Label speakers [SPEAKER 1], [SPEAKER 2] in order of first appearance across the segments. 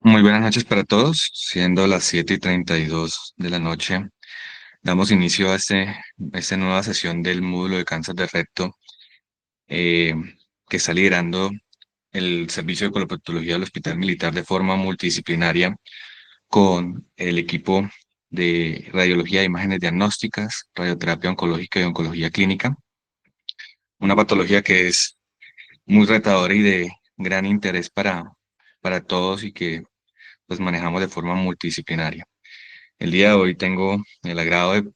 [SPEAKER 1] Muy buenas noches para todos, siendo las 7:32 de la noche. Damos inicio a esta nueva sesión del módulo de cáncer de recto eh, que está liderando el Servicio de Colopatología del Hospital Militar de forma multidisciplinaria con el equipo de radiología de imágenes diagnósticas, radioterapia oncológica y oncología clínica, una patología que es muy retadora y de gran interés para todos y que pues manejamos de forma multidisciplinaria. El día de hoy tengo el agrado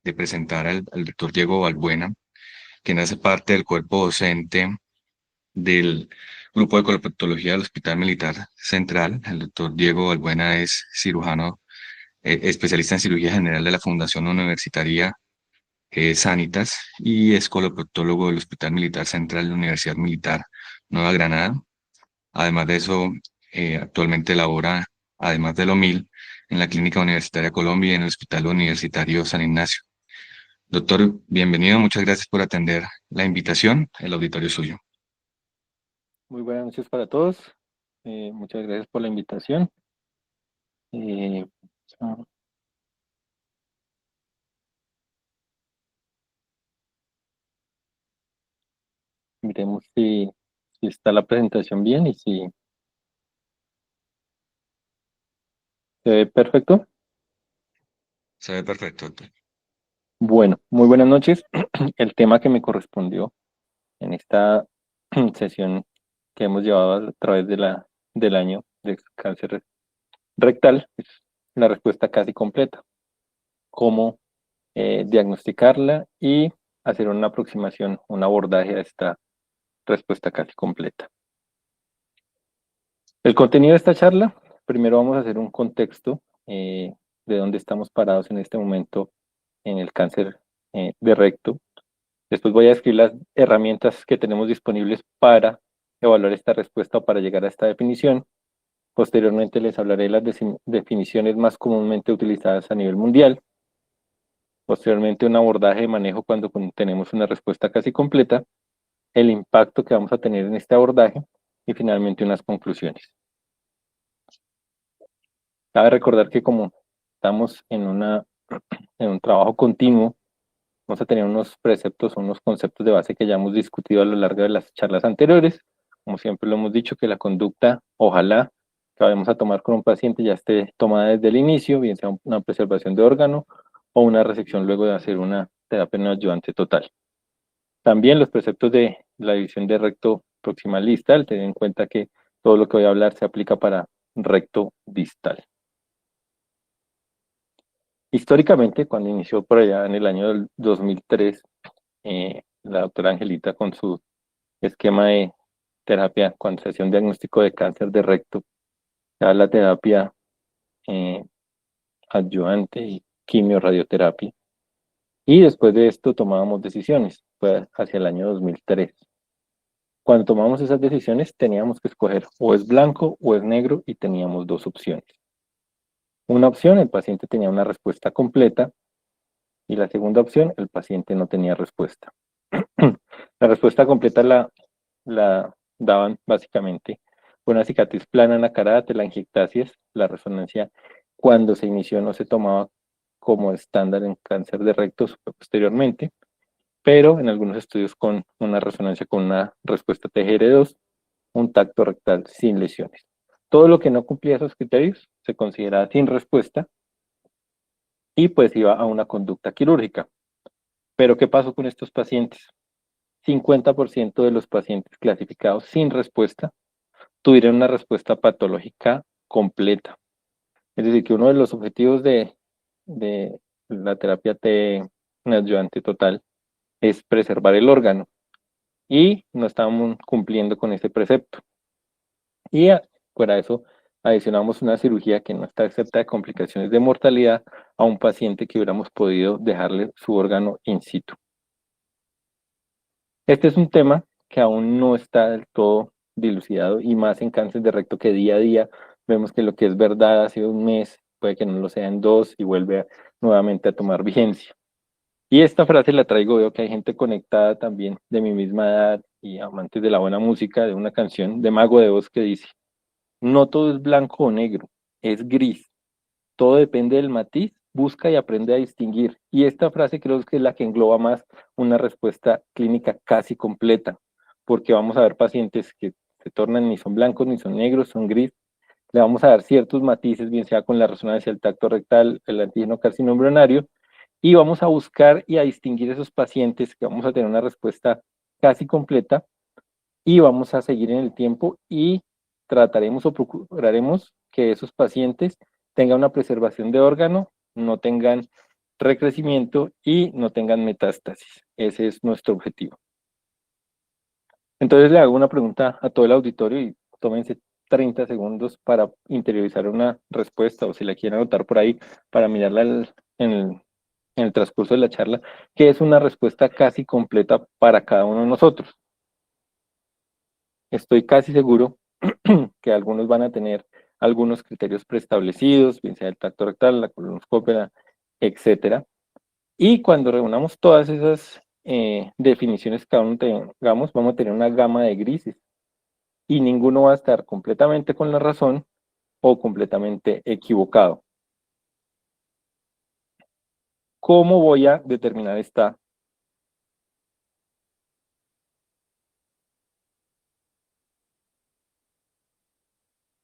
[SPEAKER 1] de presentar al doctor Diego Balbuena, quien hace parte del cuerpo docente del Grupo de Colopatología del Hospital Militar Central. El doctor Diego Balbuena es cirujano, especialista en cirugía general de la Fundación Universitaria Sanitas y es coloproctólogo del Hospital Militar Central de la Universidad Militar Nueva Granada. Además de eso, actualmente labora, además de lo MIL, en la Clínica Universitaria Colombia y en el Hospital Universitario San Ignacio. Doctor, bienvenido, muchas gracias por atender la invitación, el auditorio es suyo.
[SPEAKER 2] Muy buenas noches para todos. Muchas gracias por la invitación. Eh, ah, Miremos si está la presentación bien y si se ve perfecto.
[SPEAKER 1] Se ve perfecto, doctor.
[SPEAKER 2] Bueno, muy buenas noches. El tema que me correspondió en esta sesión que hemos llevado a través del año de cáncer rectal es la respuesta casi completa. Cómo diagnosticarla y hacer una aproximación, un abordaje a esta respuesta casi completa. El contenido de esta charla, primero vamos a hacer un contexto de dónde estamos parados en este momento en el cáncer de recto. Después voy a describir las herramientas que tenemos disponibles para evaluar esta respuesta o para llegar a esta definición. Posteriormente les hablaré de las definiciones más comúnmente utilizadas a nivel mundial. Posteriormente un abordaje de manejo cuando tenemos una respuesta casi completa, el impacto que vamos a tener en este abordaje y finalmente unas conclusiones. Cabe recordar que como estamos en un trabajo continuo, vamos a tener unos preceptos o unos conceptos de base que ya hemos discutido a lo largo de las charlas anteriores. Como siempre lo hemos dicho, que la conducta, ojalá, que vayamos a tomar con un paciente ya esté tomada desde el inicio, bien sea una preservación de órgano o una resección luego de hacer una terapia neoadyuvante total. También los preceptos de la división de recto proximal distal, ten en cuenta que todo lo que voy a hablar se aplica para recto distal. Históricamente, cuando inició por allá en el año del 2003, la doctora Angelita con su esquema de terapia cuando se hacía un diagnóstico de cáncer de recto, era la terapia eh, adyuvante y quimioradioterapia. Y después de esto tomábamos decisiones, fue hacia el año 2003. Cuando tomamos esas decisiones teníamos que escoger o es blanco o es negro y teníamos dos opciones. Una opción, el paciente tenía una respuesta completa y la segunda opción, el paciente no tenía respuesta. La respuesta completa la daban básicamente una cicatriz plana en la cara, telangiectasias, la resonancia cuando se inició no se tomaba como estándar en cáncer de recto posteriormente, pero en algunos estudios con una resonancia con una respuesta TGR2, un tacto rectal sin lesiones. Todo lo que no cumplía esos criterios se consideraba sin respuesta y pues iba a una conducta quirúrgica. Pero ¿qué pasó con estos pacientes? 50% de los pacientes clasificados sin respuesta tuvieron una respuesta patológica completa. Es decir, que uno de los objetivos de la terapia T adyuvante total es preservar el órgano y no estábamos cumpliendo con ese precepto. Y fuera de eso, adicionamos una cirugía que no está exenta de complicaciones de mortalidad a un paciente que hubiéramos podido dejarle su órgano in situ. Este es un tema que aún no está del todo dilucidado y más en cáncer de recto que día a día vemos que lo que es verdad hace un mes puede que no lo sea en dos y vuelve nuevamente a tomar vigencia. Y esta frase la traigo, veo que hay gente conectada también de mi misma edad y amantes de la buena música, de una canción de Mago de Oz que dice, No todo es blanco o negro, es gris. Todo depende del matiz, busca y aprende a distinguir. Y esta frase creo que es la que engloba más una respuesta clínica casi completa, porque vamos a ver pacientes que se tornan ni son blancos ni son negros, son gris. Le vamos a dar ciertos matices, bien sea con la resonancia del tacto rectal, el antígeno carcinoma embrionario, y vamos a buscar y a distinguir esos pacientes que vamos a tener una respuesta casi completa y vamos a seguir en el tiempo y trataremos o procuraremos que esos pacientes tengan una preservación de órgano, no tengan recrecimiento y no tengan metástasis. Ese es nuestro objetivo. Entonces le hago una pregunta a todo el auditorio y tómense 30 segundos para interiorizar una respuesta o si la quieren anotar por ahí para mirarla en el transcurso de la charla, que es una respuesta casi completa para cada uno de nosotros. Estoy casi seguro que algunos van a tener algunos criterios preestablecidos, bien sea el tacto rectal, la colonoscopia, etcétera. Y cuando reunamos todas esas definiciones que cada uno tengamos, vamos a tener una gama de grises y ninguno va a estar completamente con la razón o completamente equivocado. ¿Cómo voy a determinar esta?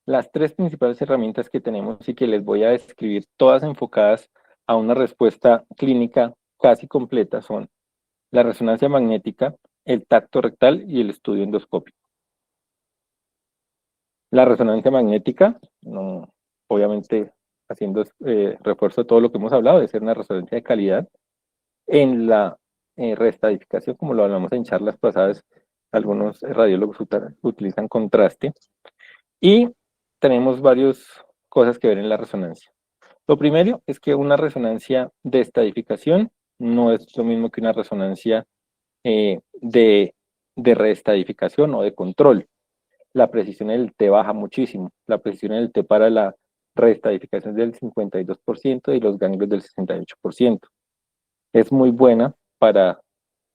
[SPEAKER 2] Las tres principales herramientas que tenemos y que les voy a describir, todas enfocadas a una respuesta clínica casi completa, son la resonancia magnética, el tacto rectal y el estudio endoscópico. La resonancia magnética, no, obviamente haciendo refuerzo de todo lo que hemos hablado, de ser una resonancia de calidad. En la reestadificación, como lo hablamos en charlas pasadas, algunos radiólogos utilizan contraste. Y tenemos varias cosas que ver en la resonancia. Lo primero es que una resonancia de estadificación no es lo mismo que una resonancia de reestadificación o de control. La precisión del T baja muchísimo. La precisión del T para la reestadificación es del 52% y los ganglios del 68%. Es muy buena para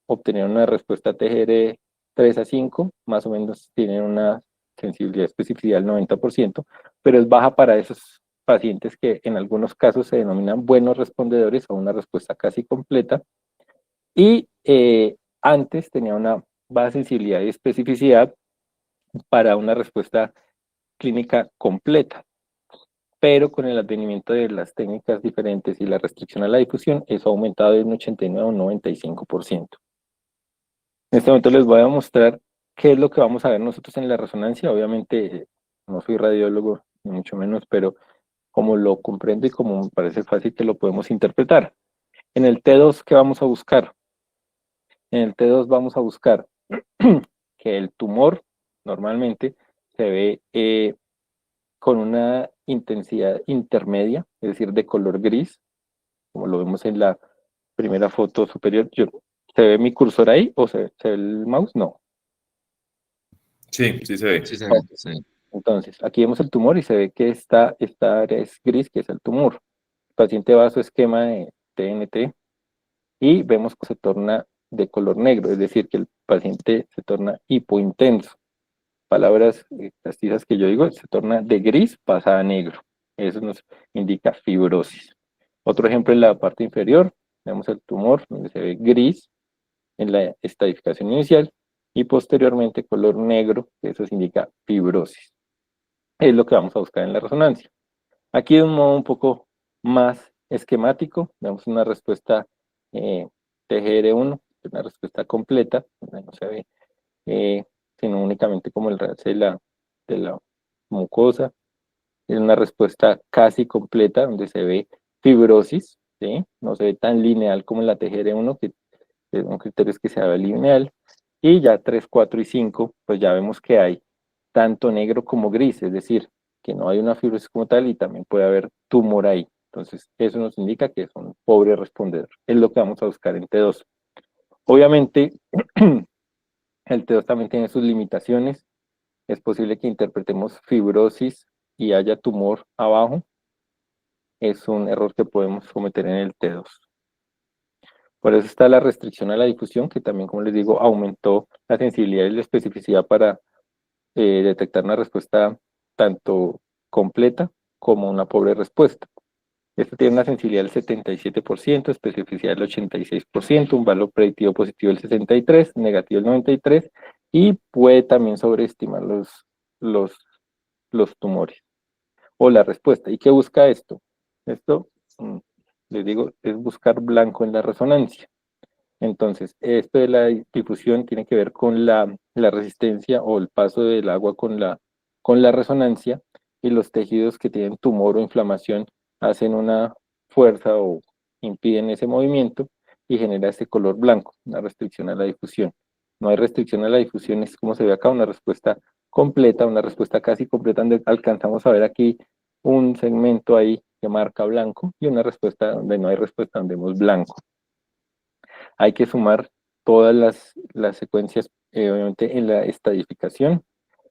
[SPEAKER 2] obtener una respuesta TGR 3 a 5, más o menos tienen una sensibilidad especificidad del 90%, pero es baja para esos pacientes que en algunos casos se denominan buenos respondedores a una respuesta casi completa y antes tenía una baja sensibilidad y especificidad para una respuesta clínica completa, pero con el advenimiento de las técnicas diferentes y la restricción a la difusión, eso ha aumentado de un 89 a un 95%. En este momento les voy a mostrar qué es lo que vamos a ver nosotros en la resonancia. Obviamente no soy radiólogo, ni mucho menos, pero como lo comprendo y como me parece fácil que lo podemos interpretar. En el T2, ¿qué vamos a buscar? En el T2 vamos a buscar que el tumor normalmente se ve con una intensidad intermedia, es decir, de color gris, como lo vemos en la primera foto superior. ¿Se ve mi cursor ahí o se ve el mouse? No.
[SPEAKER 3] Sí, sí se ve.
[SPEAKER 1] Sí, se ve,
[SPEAKER 2] Ok.
[SPEAKER 1] sí.
[SPEAKER 2] Entonces, aquí vemos el tumor y se ve que esta área es gris, que es el tumor. El paciente va a su esquema de TNT y vemos que se torna de color negro, es decir, que el paciente se torna hipointenso. Palabras castizas que yo digo, se torna de gris, pasa a negro. Eso nos indica fibrosis. Otro ejemplo en la parte inferior, vemos el tumor donde se ve gris en la estadificación inicial y posteriormente color negro, que eso indica fibrosis. Es lo que vamos a buscar en la resonancia. Aquí de un modo un poco más esquemático, vemos una respuesta TGR1, una respuesta completa, donde no se ve, sino únicamente como el realce de la mucosa. Es una respuesta casi completa, donde se ve fibrosis, ¿sí? No se ve tan lineal como en la TGR1, que un criterio es que sea lineal. Y ya 3, 4 y 5, pues ya vemos que hay tanto negro como gris, es decir, que no hay una fibrosis como tal y también puede haber tumor ahí. Entonces, eso nos indica que es un pobre respondedor. Es lo que vamos a buscar en T2. Obviamente, el T2 también tiene sus limitaciones. Es posible que interpretemos fibrosis y haya tumor abajo. Es un error que podemos cometer en el T2. Por eso está la restricción a la difusión, que también, como les digo, aumentó la sensibilidad y la especificidad para detectar una respuesta tanto completa como una pobre respuesta. Esto tiene una sensibilidad del 77%, especificidad del 86%, un valor predictivo positivo del 63%, negativo del 93%, y puede también sobreestimar los tumores o la respuesta. ¿Y qué busca esto? Esto, les digo, es buscar blanco en la resonancia. Entonces, esto de la difusión tiene que ver con la resistencia o el paso del agua con la resonancia, y los tejidos que tienen tumor o inflamación hacen una fuerza o impiden ese movimiento y genera este color blanco, una restricción a la difusión. No hay restricción a la difusión, es como se ve acá, una respuesta completa, una respuesta casi completa, donde alcanzamos a ver aquí un segmento ahí que marca blanco y una respuesta donde no hay respuesta, donde vemos blanco. Hay que sumar todas las secuencias, obviamente, en la estadificación,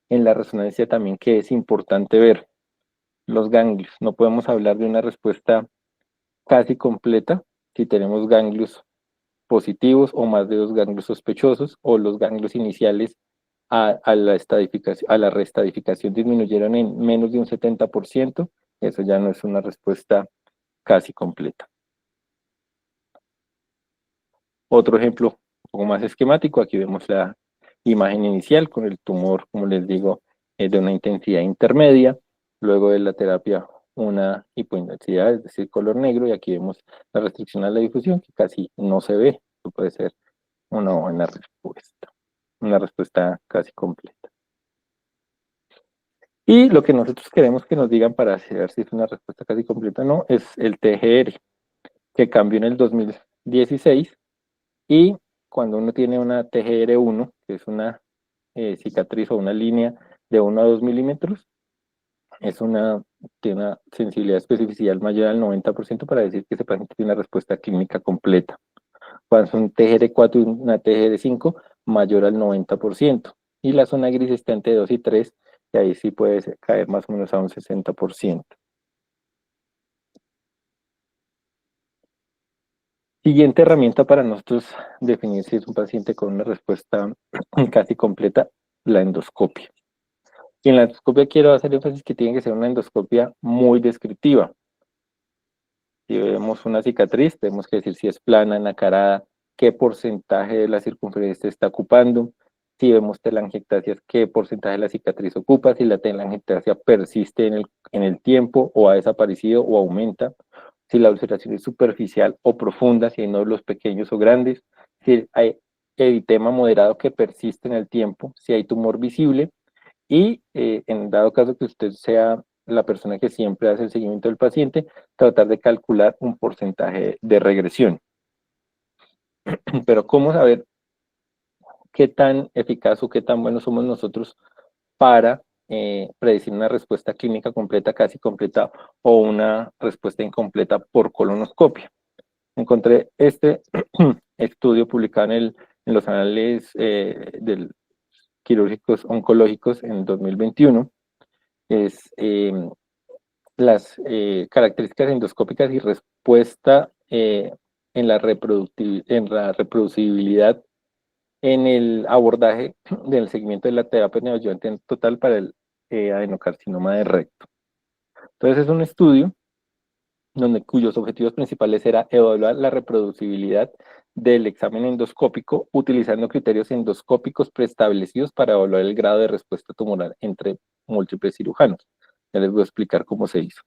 [SPEAKER 2] en la resonancia también, que es importante ver los ganglios. No podemos hablar de una respuesta casi completa si tenemos ganglios positivos o más de 2 ganglios sospechosos, o los ganglios iniciales a la reestadificación disminuyeron en menos de un 70%, eso ya no es una respuesta casi completa. Otro ejemplo un poco más esquemático, aquí vemos la imagen inicial con el tumor, como les digo, de una intensidad intermedia, luego de la terapia una hipointensidad, es decir, color negro, y aquí vemos la restricción a la difusión, que casi no se ve. Esto puede ser una buena respuesta, una respuesta casi completa. Y lo que nosotros queremos que nos digan para saber si es una respuesta casi completa o no, es el TGR, que cambió en el 2016, y cuando uno tiene una TGR1, que es una cicatriz o una línea de 1 a 2 milímetros, tiene una sensibilidad especificidad mayor al 90% para decir que ese paciente tiene una respuesta clínica completa. Cuando es un TGR4 y una TGR5, mayor al 90%. Y la zona gris está entre 2 y 3, y ahí sí puede caer más o menos a un 60%. Siguiente herramienta para nosotros definir si es un paciente con una respuesta casi completa, la endoscopia. Y en la endoscopia quiero hacer énfasis que tiene que ser una endoscopia muy descriptiva. Si vemos una cicatriz, tenemos que decir si es plana, nacarada, qué porcentaje de la circunferencia está ocupando. Si vemos telangiectasias, qué porcentaje de la cicatriz ocupa, si la telangiectasia persiste en el tiempo, o ha desaparecido o aumenta, si la ulceración es superficial o profunda, si hay nódulos pequeños o grandes, si hay eritema moderado que persiste en el tiempo, si hay tumor visible, y en dado caso que usted sea la persona que siempre hace el seguimiento del paciente, tratar de calcular un porcentaje de regresión. Pero ¿cómo saber qué tan eficaz o qué tan buenos somos nosotros para predecir una respuesta clínica completa, casi completa, o una respuesta incompleta por colonoscopia? Encontré este estudio publicado en los anales quirúrgicos oncológicos en 2021. Es las características endoscópicas y respuesta en la reproducibilidad en el abordaje del seguimiento de la terapia neoadyuvante en total para el adenocarcinoma de recto. Entonces es un estudio cuyos objetivos principales era evaluar la reproducibilidad del examen endoscópico utilizando criterios endoscópicos preestablecidos para evaluar el grado de respuesta tumoral entre múltiples cirujanos. Ya les voy a explicar cómo se hizo.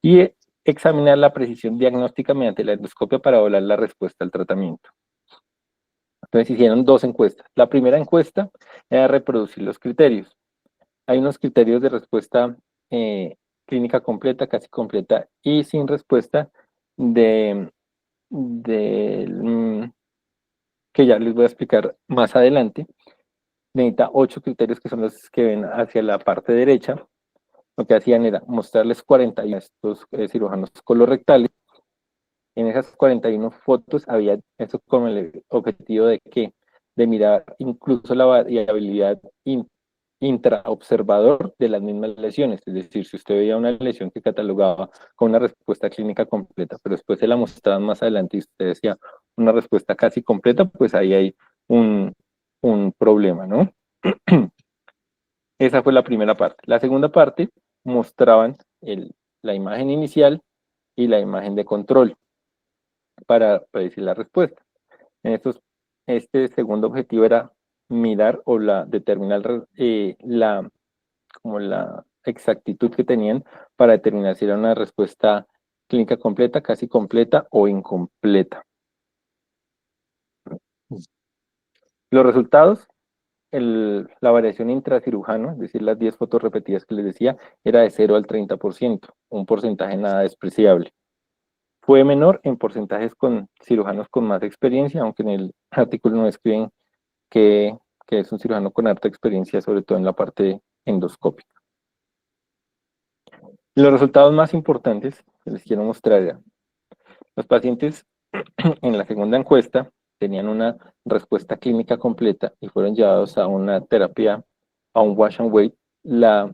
[SPEAKER 2] Y examinar la precisión diagnóstica mediante la endoscopia para evaluar la respuesta al tratamiento. Entonces hicieron 2 encuestas. La primera encuesta era reproducir los criterios. Hay unos criterios de respuesta clínica completa, casi completa y sin respuesta que ya les voy a explicar más adelante. Necesita 8 criterios que son los que ven hacia la parte derecha. Lo que hacían era mostrarles 41 estos cirujanos colorectales. En esas 41 fotos había eso con el objetivo de que de mirar incluso la variabilidad intraobservador de las mismas lesiones, es decir, si usted veía una lesión que catalogaba con una respuesta clínica completa, pero después se la mostraban más adelante y usted decía una respuesta casi completa, pues ahí hay un problema, ¿no? Esa fue la primera parte. La segunda parte mostraban la imagen inicial y la imagen de control para predecir la respuesta. En este segundo objetivo era mirar o determinar como la exactitud que tenían para determinar si era una respuesta clínica completa, casi completa o incompleta. Los resultados, la variación intracirujano, es decir, las 10 fotos repetidas que les decía, era de 0 al 30%, un porcentaje nada despreciable. Fue menor en porcentajes con cirujanos con más experiencia, aunque en el artículo no describen que es un cirujano con harta experiencia, sobre todo en la parte endoscópica. Los resultados más importantes que les quiero mostrar eran: los pacientes en la segunda encuesta tenían una respuesta clínica completa y fueron llevados a una terapia, a un wash and wait. La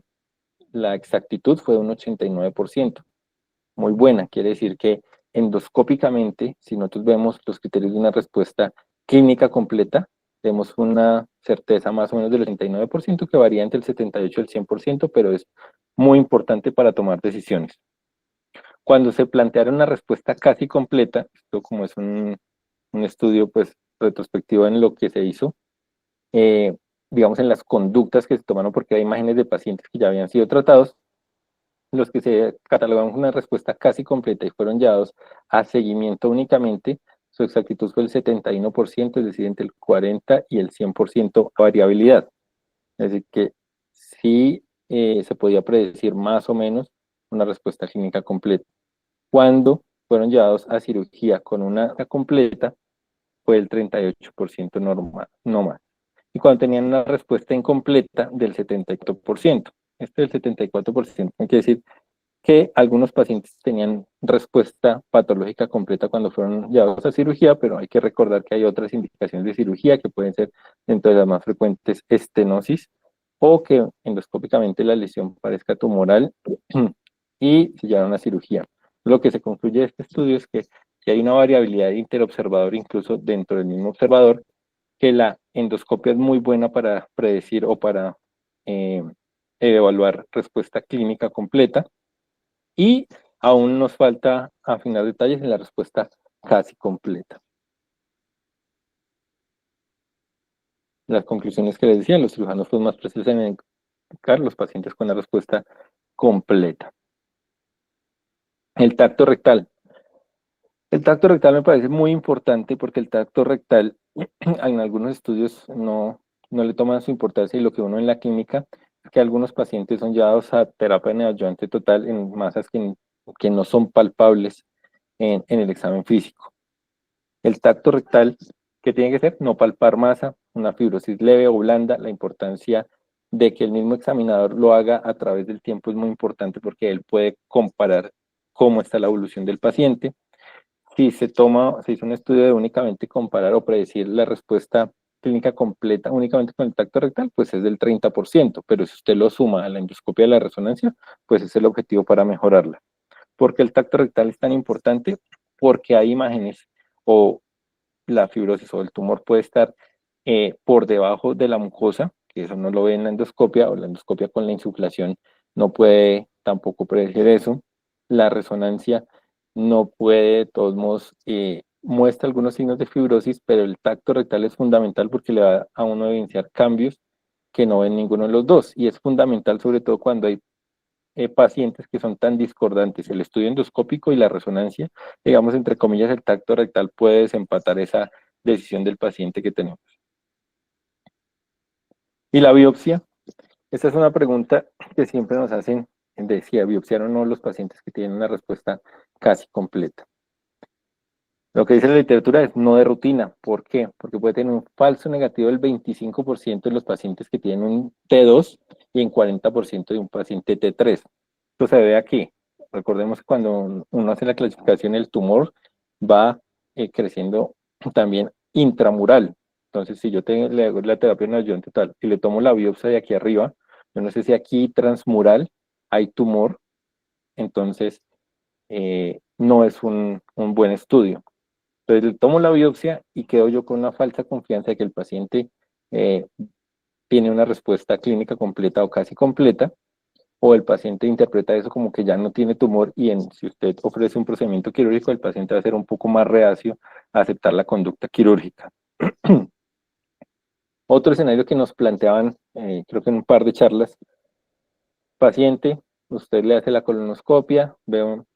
[SPEAKER 2] exactitud fue de un 89%, muy buena, quiere decir que endoscópicamente, si nosotros vemos los criterios de una respuesta clínica completa, tenemos una certeza más o menos del 89%, que varía entre el 78 y el 100%, pero es muy importante para tomar decisiones. Cuando se plantearon una respuesta casi completa, esto como es un estudio pues retrospectivo en lo que se hizo, digamos en las conductas que se tomaron, porque hay imágenes de pacientes que ya habían sido tratados, los que se catalogaron con una respuesta casi completa y fueron llevados a seguimiento únicamente, su exactitud fue el 71%, es decir, entre el 40 y el 100% variabilidad. Es decir, que sí se podía predecir más o menos una respuesta clínica completa. Cuando fueron llevados a cirugía con una completa, fue el 38% normal, no más. Y cuando tenían una respuesta incompleta, del 74%. Este del 74% quiere decir que algunos pacientes tenían respuesta patológica completa cuando fueron llevados a cirugía, pero hay que recordar que hay otras indicaciones de cirugía que pueden ser, dentro de las más frecuentes, estenosis, o que endoscópicamente la lesión parezca tumoral y se llevaron a cirugía. Lo que se concluye de este estudio es que si hay una variabilidad interobservador, incluso dentro del mismo observador, que la endoscopia es muy buena para predecir o para eh, evaluar respuesta clínica completa, y aún nos falta afinar detalles en la respuesta casi completa. Las conclusiones que les decía, los cirujanos fueron más precisos en identificar los pacientes con la respuesta completa. El tacto rectal. El tacto rectal me parece muy importante porque el tacto rectal en algunos estudios no le toman su importancia, y lo que uno en la clínica es que algunos pacientes son llevados a terapia neoadyuvante total en masas que no son palpables en el examen físico. El tacto rectal, ¿qué tiene que ser? No palpar masa, una fibrosis leve o blanda. La importancia de que el mismo examinador lo haga a través del tiempo es muy importante, porque él puede comparar cómo está la evolución del paciente. Si se hizo un estudio de únicamente comparar o predecir la respuesta clínica completa únicamente con el tacto rectal, pues es del 30%, pero si usted lo suma a la endoscopia de la resonancia, pues es el objetivo para mejorarla. ¿Por qué el tacto rectal es tan importante? Porque hay imágenes, o la fibrosis o el tumor puede estar por debajo de la mucosa, que eso no lo ve en la endoscopia, o la endoscopia con la insuflación no puede tampoco predecir eso. La resonancia no puede, de todos modos, muestra algunos signos de fibrosis, pero el tacto rectal es fundamental porque le va a uno evidenciar cambios que no ven ninguno de los dos, y es fundamental sobre todo cuando hay pacientes que son tan discordantes. El estudio endoscópico y la resonancia, digamos, entre comillas, el tacto rectal puede desempatar esa decisión del paciente que tenemos. ¿Y la biopsia? Esta es una pregunta que siempre nos hacen, de si biopsiar o no los pacientes que tienen una respuesta casi completa. Lo que dice la literatura es no de rutina. ¿Por qué? Porque puede tener un falso negativo del 25% de los pacientes que tienen un T2 y en 40% de un paciente T3. Esto se ve aquí. Recordemos que cuando uno hace la clasificación, el tumor va creciendo también intramural. Entonces, si yo le hago la terapia neoadyuvante total y le tomo la biopsia de aquí arriba, yo no sé si aquí transmural hay tumor, entonces no es un buen estudio. Entonces, le tomo la biopsia y quedo yo con una falsa confianza de que el paciente tiene una respuesta clínica completa o casi completa, o el paciente interpreta eso como que ya no tiene tumor y si usted ofrece un procedimiento quirúrgico, el paciente va a ser un poco más reacio a aceptar la conducta quirúrgica. Otro escenario que nos planteaban, creo que en un par de charlas, paciente, usted le hace la colonoscopia,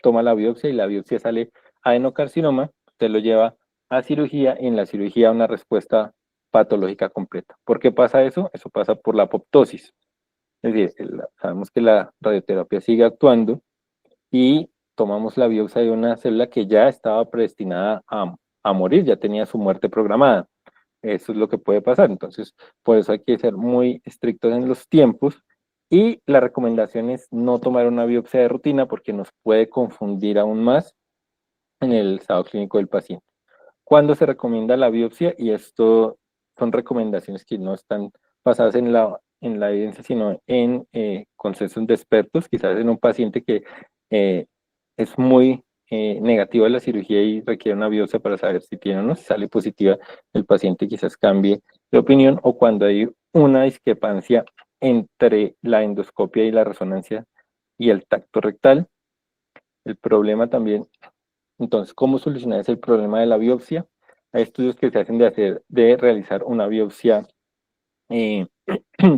[SPEAKER 2] toma la biopsia y la biopsia sale adenocarcinoma, usted lo lleva a cirugía y en la cirugía una respuesta patológica completa. ¿Por qué pasa eso? Eso pasa por la apoptosis. Es decir, sabemos que la radioterapia sigue actuando y tomamos la biopsia de una célula que ya estaba predestinada a morir, ya tenía su muerte programada. Eso es lo que puede pasar. Entonces, por eso hay que ser muy estrictos en los tiempos y la recomendación es no tomar una biopsia de rutina porque nos puede confundir aún más en el estado clínico del paciente. ¿Cuándo se recomienda la biopsia? Y esto son recomendaciones que no están basadas en la evidencia, sino en consensos de expertos, quizás en un paciente que es muy negativo a la cirugía y requiere una biopsia para saber si tiene o no, si sale positiva, el paciente quizás cambie de opinión, o cuando hay una discrepancia entre la endoscopia y la resonancia y el tacto rectal. El problema también, entonces, ¿cómo solucionar ese problema de la biopsia? Hay estudios que se hacen de realizar una biopsia de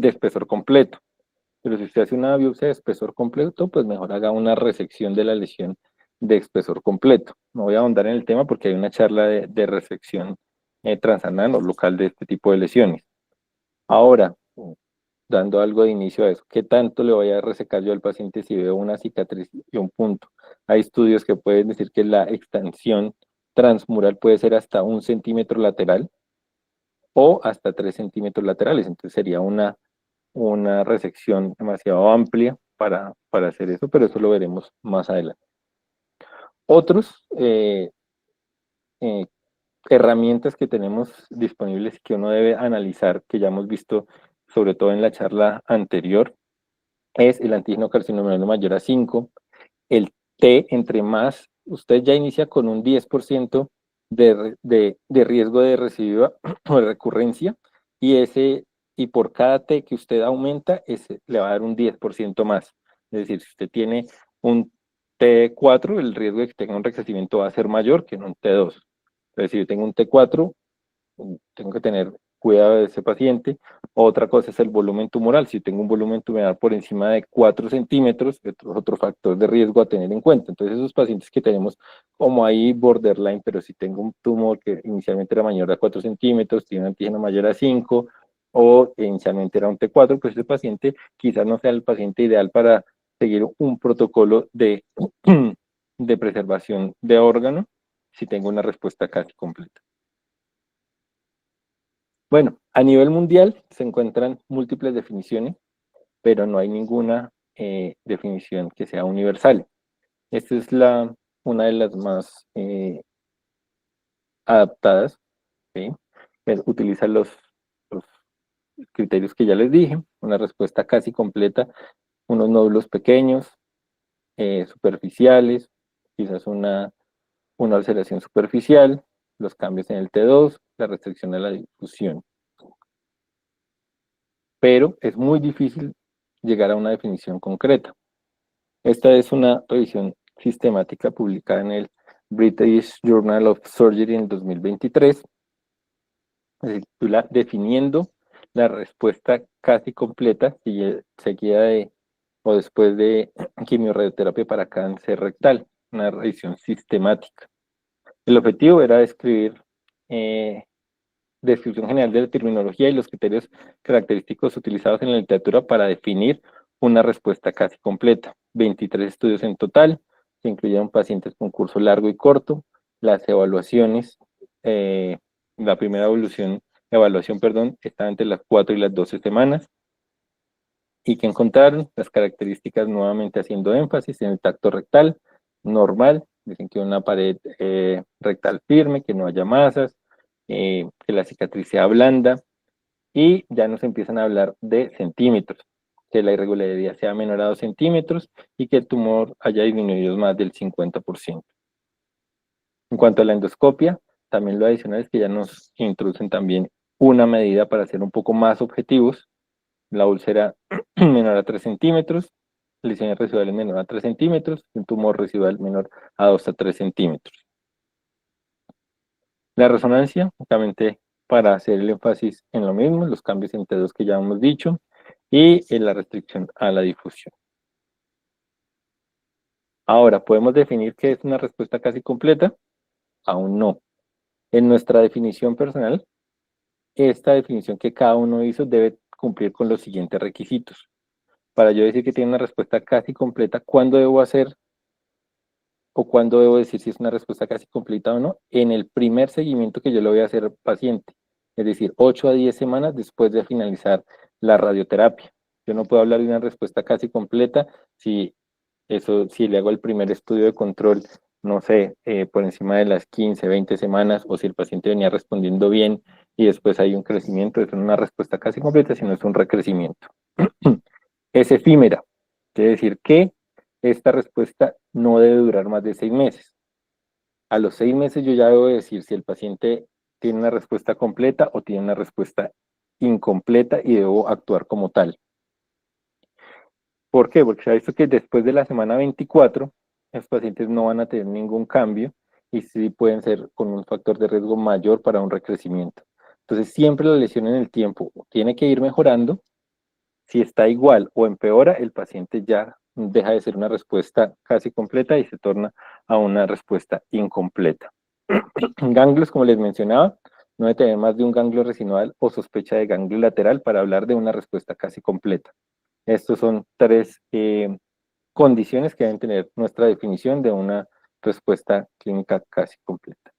[SPEAKER 2] espesor completo. Pero si usted hace una biopsia de espesor completo, pues mejor haga una resección de la lesión de espesor completo. No voy a ahondar en el tema porque hay una charla de resección transanal o local de este tipo de lesiones. Ahora, dando algo de inicio a eso, ¿qué tanto le voy a resecar yo al paciente si veo una cicatriz y un punto? Hay estudios que pueden decir que la extensión transmural puede ser hasta 1 centímetro lateral o hasta 3 centímetros laterales, entonces sería una resección demasiado amplia para hacer eso, pero eso lo veremos más adelante. Otros herramientas que tenemos disponibles que uno debe analizar, que ya hemos visto sobre todo en la charla anterior, es el antígeno carcinoma mayor a 5, el T, entre más, usted ya inicia con un 10% de riesgo de recidiva o de recurrencia, y por cada T que usted aumenta, le va a dar un 10% más. Es decir, si usted tiene un T4, el riesgo de que tenga un recrecimiento va a ser mayor que en un T2. Entonces, si yo tengo un T4, tengo que tener cuidado de ese paciente. Otra cosa es el volumen tumoral. Si tengo un volumen tumoral por encima de 4 centímetros, es otro factor de riesgo a tener en cuenta. Entonces, esos pacientes que tenemos como ahí borderline, pero si tengo un tumor que inicialmente era mayor a 4 centímetros, tiene un antígeno mayor a 5, o inicialmente era un T4, pues ese paciente quizás no sea el paciente ideal para seguir un protocolo de preservación de órgano si tengo una respuesta casi completa. Bueno, a nivel mundial se encuentran múltiples definiciones, pero no hay ninguna definición que sea universal. Esta es una de las más adaptadas, ¿sí? Utiliza los criterios que ya les dije, una respuesta casi completa, unos nódulos pequeños, superficiales, quizás una ulceración superficial, los cambios en el T2, la restricción de la difusión. Pero es muy difícil llegar a una definición concreta. Esta es una revisión sistemática publicada en el British Journal of Surgery en 2023. Se titula Definiendo la respuesta casi completa seguida o después de quimiorradioterapia para cáncer rectal, una revisión sistemática. El objetivo era describir descripción general de la terminología y los criterios característicos utilizados en la literatura para definir una respuesta casi completa. 23 estudios en total, se incluyeron pacientes con curso largo y corto, las evaluaciones, la primera evaluación, está entre las 4 y las 12 semanas, y que encontraron las características nuevamente haciendo énfasis en el tacto rectal, normal, dicen que una pared rectal firme, que no haya masas, que la cicatriz sea blanda, y ya nos empiezan a hablar de centímetros, que la irregularidad sea menor a 2 centímetros y que el tumor haya disminuido más del 50%. En cuanto a la endoscopia, también lo adicional es que ya nos introducen también una medida para ser un poco más objetivos, la úlcera menor a 3 centímetros, lesiones residuales menor a 3 centímetros, un tumor residual menor a 2 a 3 centímetros. La resonancia, únicamente para hacer el énfasis en lo mismo, los cambios entre dos que ya hemos dicho, y en la restricción a la difusión. Ahora, ¿podemos definir qué es una respuesta casi completa? Aún no. En nuestra definición personal, esta definición que cada uno hizo debe cumplir con los siguientes requisitos. Para yo decir que tiene una respuesta casi completa, ¿cuándo debo hacer o cuándo debo decir si es una respuesta casi completa o no? En el primer seguimiento que yo le voy a hacer al paciente, es decir, 8 a 10 semanas después de finalizar la radioterapia. Yo no puedo hablar de una respuesta casi completa si le hago el primer estudio de control, no sé, por encima de las 15, 20 semanas, o si el paciente venía respondiendo bien y después hay un crecimiento, eso no es una respuesta casi completa, sino es un recrecimiento. Es efímera, quiere decir que esta respuesta no debe durar más de 6 meses. A los 6 meses yo ya debo decir si el paciente tiene una respuesta completa o tiene una respuesta incompleta y debo actuar como tal. ¿Por qué? Porque se ha visto que después de la semana 24, los pacientes no van a tener ningún cambio y sí pueden ser con un factor de riesgo mayor para un recrecimiento. Entonces, siempre la lesión en el tiempo tiene que ir mejorando. Si está igual o empeora, el paciente ya deja de ser una respuesta casi completa y se torna a una respuesta incompleta. Ganglios, como les mencionaba, no debe tener más de un ganglio residual o sospecha de ganglio lateral para hablar de una respuesta casi completa. Estos son 3 condiciones que deben tener nuestra definición de una respuesta clínica casi completa.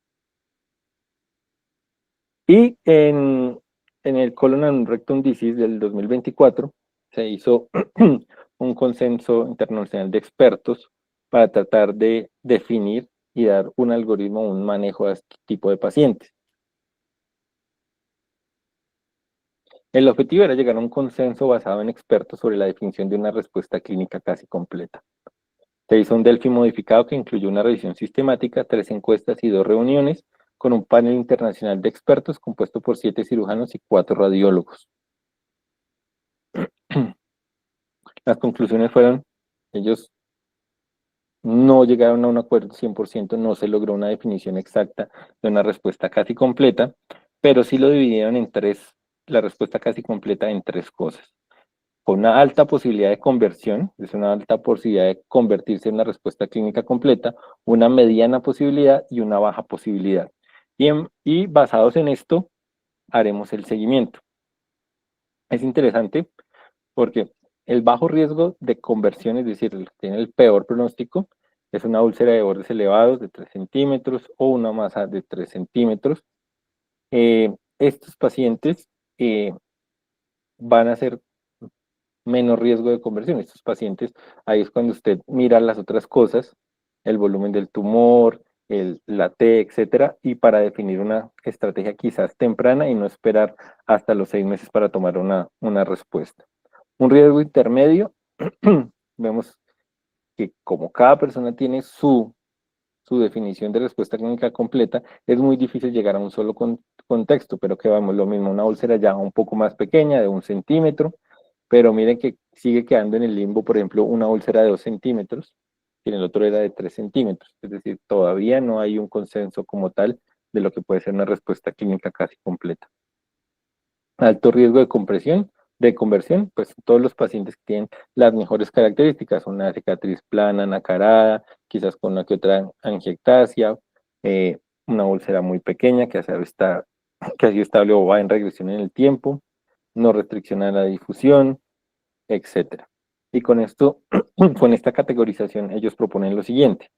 [SPEAKER 2] Y en el Colon and Rectum Disease del 2024 se hizo un consenso internacional de expertos para tratar de definir y dar un algoritmo, un manejo a este tipo de pacientes. El objetivo era llegar a un consenso basado en expertos sobre la definición de una respuesta clínica casi completa. Se hizo un Delphi modificado que incluyó una revisión sistemática, 3 encuestas y 2 reuniones, con un panel internacional de expertos compuesto por 7 cirujanos y 4 radiólogos. Las conclusiones fueron, ellos no llegaron a un acuerdo 100%, no se logró una definición exacta de una respuesta casi completa, pero sí lo dividieron en 3, la respuesta casi completa en 3 cosas. Con una alta posibilidad de conversión, es una alta posibilidad de convertirse en una respuesta clínica completa, una mediana posibilidad y una baja posibilidad. Y basados en esto, haremos el seguimiento. Es interesante porque el bajo riesgo de conversión, es decir, el que tiene el peor pronóstico, es una úlcera de bordes elevados de 3 centímetros o una masa de 3 centímetros. Estos pacientes van a ser menos riesgo de conversión. Estos pacientes, ahí es cuando usted mira las otras cosas, el volumen del tumor, la T, etcétera, y para definir una estrategia quizás temprana y no esperar hasta los 6 meses para tomar una respuesta. Un riesgo intermedio, vemos que como cada persona tiene su definición de respuesta clínica completa, es muy difícil llegar a un solo contexto, pero que vamos, lo mismo, una úlcera ya un poco más pequeña, de 1 centímetro, pero miren que sigue quedando en el limbo, por ejemplo, una úlcera de 2 centímetros, y en el otro era de 3 centímetros, es decir, todavía no hay un consenso como tal de lo que puede ser una respuesta clínica casi completa. Alto riesgo de conversión, pues todos los pacientes que tienen las mejores características, una cicatriz plana, nacarada, quizás con una que otra angiectasia, una úlcera muy pequeña que ha sido estable o va en regresión en el tiempo, no restricción a la difusión, etcétera. Y con esto, con esta categorización, ellos proponen lo siguiente.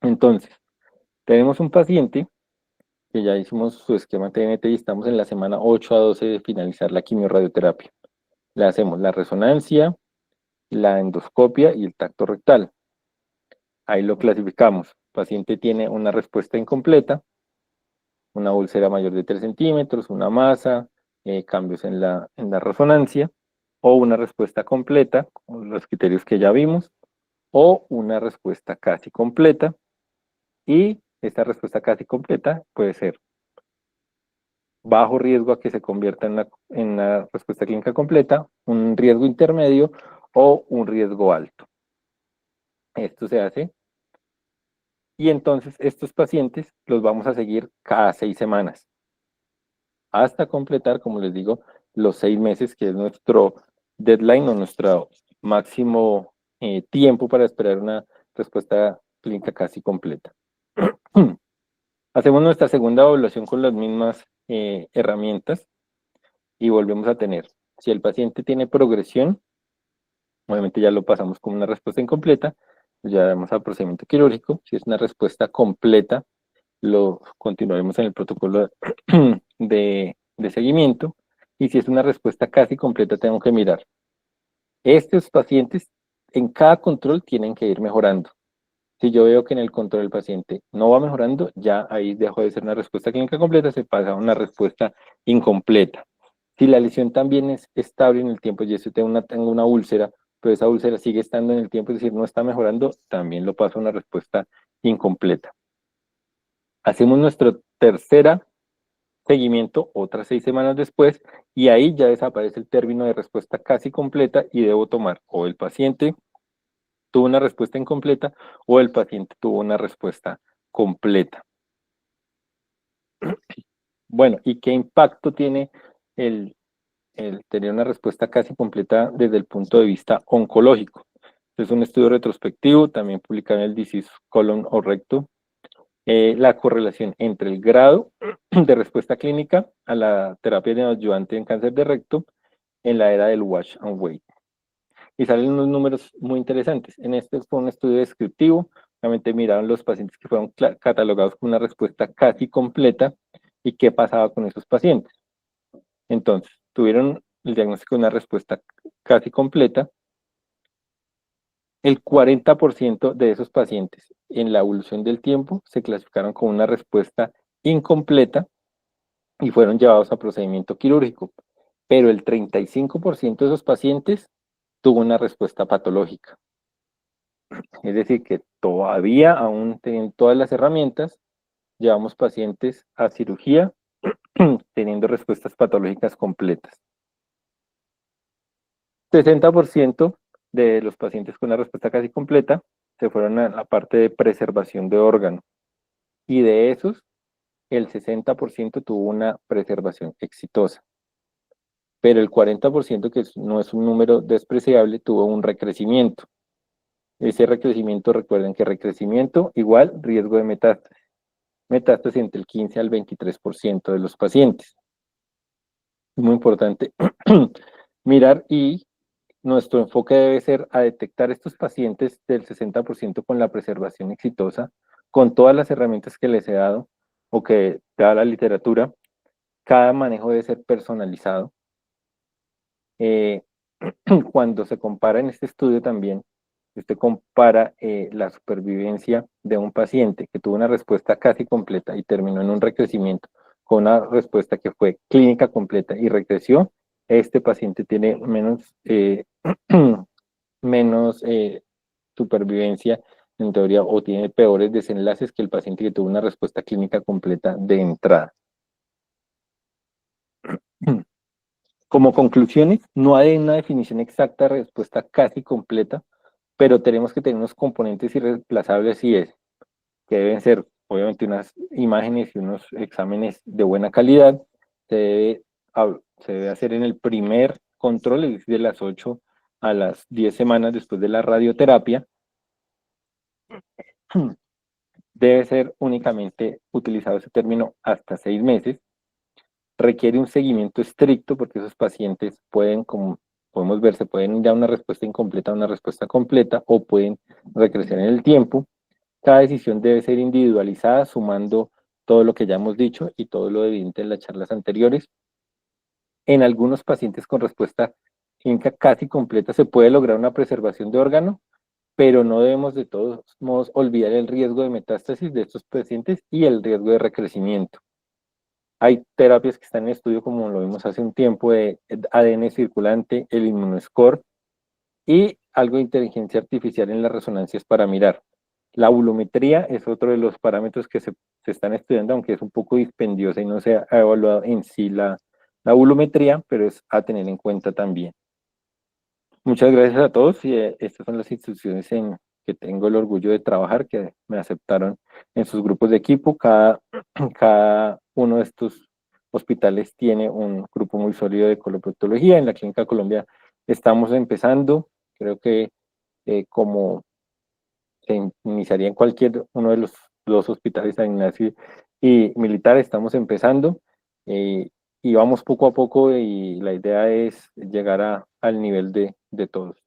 [SPEAKER 2] Entonces, tenemos un paciente que ya hicimos su esquema TNT y estamos en la semana 8 a 12 de finalizar la quimiorradioterapia. Le hacemos la resonancia, la endoscopia y el tacto rectal. Ahí lo clasificamos. El paciente tiene una respuesta incompleta, una úlcera mayor de 3 centímetros, una masa, cambios en la resonancia, o una respuesta completa, con los criterios que ya vimos, o una respuesta casi completa, y esta respuesta casi completa puede ser bajo riesgo a que se convierta en una respuesta clínica completa, un riesgo intermedio o un riesgo alto. Esto se hace y entonces estos pacientes los vamos a seguir cada 6 semanas hasta completar, como les digo, los 6 meses, que es nuestro deadline o nuestro máximo tiempo para esperar una respuesta clínica casi completa. Hacemos nuestra segunda evaluación con las mismas herramientas y volvemos a tener, si el paciente tiene progresión, obviamente ya lo pasamos como una respuesta incompleta, ya vamos al procedimiento quirúrgico. Si es una respuesta completa, lo continuaremos en el protocolo de seguimiento, y si es una respuesta casi completa, tengo que mirar. Estos pacientes en cada control tienen que ir mejorando. Si yo veo que en el control del paciente no va mejorando, ya ahí dejó de ser una respuesta clínica completa, se pasa a una respuesta incompleta. Si la lesión también es estable en el tiempo, y yo tengo una úlcera, pero esa úlcera sigue estando en el tiempo, es decir, no está mejorando, también lo paso a una respuesta incompleta. Hacemos nuestro tercera seguimiento otras 6 semanas después, y ahí ya desaparece el término de respuesta casi completa y debo tomar o el paciente tuvo una respuesta incompleta o el paciente tuvo una respuesta completa. Bueno, ¿y qué impacto tiene el tener una respuesta casi completa desde el punto de vista oncológico? Es un estudio retrospectivo, también publicado en el Disease Colon o Recto, la correlación entre el grado de respuesta clínica a la terapia neoadyuvante en cáncer de recto en la era del watch and wait. Y salen unos números muy interesantes. En este fue un estudio descriptivo, realmente miraron los pacientes que fueron catalogados con una respuesta casi completa y qué pasaba con esos pacientes. Entonces, tuvieron el diagnóstico de una respuesta casi completa. El 40% de esos pacientes en la evolución del tiempo se clasificaron con una respuesta incompleta y fueron llevados a procedimiento quirúrgico, pero el 35% de esos pacientes tuvo una respuesta patológica. Es decir, que todavía, aún teniendo todas las herramientas, llevamos pacientes a cirugía teniendo respuestas patológicas completas. 60% de los pacientes con una respuesta casi completa se fueron a la parte de preservación de órgano, y de esos, el 60% tuvo una preservación exitosa, pero el 40%, que no es un número despreciable, tuvo un recrecimiento. Ese recrecimiento, recuerden que recrecimiento igual riesgo de metástasis. Metástasis entre el 15 al 23% de los pacientes. Es muy importante mirar, y nuestro enfoque debe ser a detectar estos pacientes del 60% con la preservación exitosa, con todas las herramientas que les he dado o que da la literatura. Cada manejo debe ser personalizado. Cuando se compara en este estudio también, usted compara la supervivencia de un paciente que tuvo una respuesta casi completa y terminó en un recrecimiento con una respuesta que fue clínica completa y recreció. Este paciente tiene menos supervivencia en teoría, o tiene peores desenlaces que el paciente que tuvo una respuesta clínica completa de entrada. Como conclusiones, no hay una definición exacta de respuesta casi completa, pero tenemos que tener unos componentes irreemplazables, y es que deben ser obviamente unas imágenes y unos exámenes de buena calidad. Se debe hacer en el primer control, es decir, de las 8 a las 10 semanas después de la radioterapia. Debe ser únicamente utilizado ese término hasta 6 meses. Requiere un seguimiento estricto porque esos pacientes pueden, como podemos ver, se pueden ir a una respuesta incompleta a una respuesta completa, o pueden recrecer en el tiempo. Cada decisión debe ser individualizada, sumando todo lo que ya hemos dicho y todo lo evidente en las charlas anteriores. En algunos pacientes con respuesta clínica casi completa se puede lograr una preservación de órgano, pero no debemos de todos modos olvidar el riesgo de metástasis de estos pacientes y el riesgo de recrecimiento. Hay terapias que están en estudio, como lo vimos hace un tiempo, de ADN circulante, el inmunoscore y algo de inteligencia artificial en las resonancias para mirar. La volumetría es otro de los parámetros que se están estudiando, aunque es un poco dispendiosa y no se ha evaluado en sí la volumetría, pero es a tener en cuenta también. Muchas gracias a todos y estas son las instituciones en que tengo el orgullo de trabajar, que me aceptaron en sus grupos de equipo. Cada uno de estos hospitales tiene un grupo muy sólido de coloproctología. En la Clínica Colombia estamos empezando, creo que como se iniciaría en cualquier uno de los dos hospitales, San Ignacio y Militar, estamos empezando y vamos poco a poco y la idea es llegar al nivel de todos.